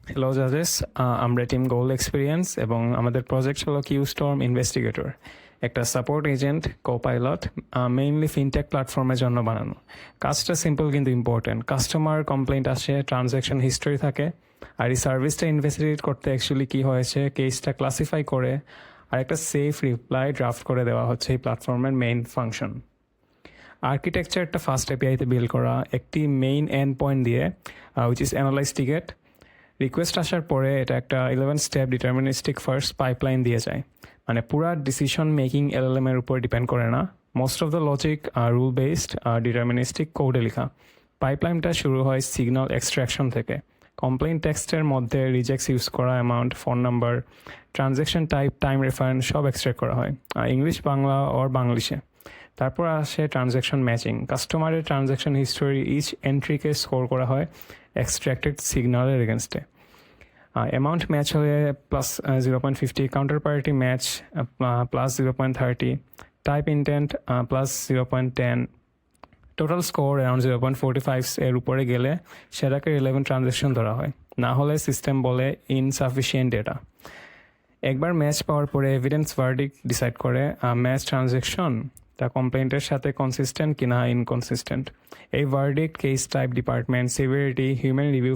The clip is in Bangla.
হ্যালো জাজেস, আমরা টিম গোল এক্সপিরিয়েন্স এবং আমাদের প্রজেক্ট হলো কিউ স্টর্ম ইনভেস্টিগেটর, একটা support agent copilot, mainly fintech প্ল্যাটফর্মের জন্য বানানো। কাজটা সিম্পল কিন্তু ইম্পর্টেন্ট। কাস্টমার কমপ্লেন্ট আসে, ট্রানজ্যাকশন হিস্ট্রি থাকে, আর এই সার্ভিসটা ইনভেস্টিগেট করতে অ্যাকচুয়ালি কী হয়েছে কেসটা ক্লাসিফাই করে আর একটা সেফ রিপ্লাই ড্রাফট করে দেওয়া হচ্ছে এই প্ল্যাটফর্মের মেইন ফাংশন। আর্কিটেকচারটা ফার্স্ট এপিআইতে বিল্ড করা একটি মেইন এন্ড পয়েন্ট দিয়ে, which is analyse ticket. Request আসার পরে এটা একটা 11 স্টেপ ডিটারমিনিস্টিক ফার্স্ট পাইপলাইন দিয়ে যায়, মানে পুরা ডিসিশন মেকিং এলএলএম এর উপর ডিপেন্ড করে না। Most of the logic rule based deterministic কোডে লেখা। পাইপলাইনটা শুরু হয় সিগন্যাল এক্সট্রাকশন থেকে। কমপ্লেইন টেক্সটের মধ্যে রিজেক্টস ইউজ করা, amount, phone number, transaction type, time reference সব এক্সট্রাক্ট করা হয় ইংলিশ, বাংলা ওর বাংলিশে। তারপর আসে ট্রানজ্যাকশন ম্যাচিং। কাস্টমারের ট্রানজ্যাকশন হিস্টোরি ইচ এন্ট্রিকে স্কোর করা হয় এক্সট্র্যাক্টেড সিগন্যালের এগেনস্টে। অ্যামাউন্ট ম্যাচ হলে plus 0.50, counter party match plus 0.30, type intent plus 0.10, total score around 0.45 এর উপরে গেলে সেটাকে রিলেভেন্ট ট্রানজ্যাকশন ধরা হয়, না হলে সিস্টেম বলে ইনসাফিসিয়েন্ট ডেটা। একবার ম্যাচ পাওয়ার পরে এভিডেন্স ভার্ডিক্ট ডিসাইড করে ম্যাচ ট্রানজ্যাকশন তা কমপ্লেন্টের সাথে কনসিস্টেন্ট কিনা ইনকনসিস্টেন্ট। এই verdict case type, department, severity, human review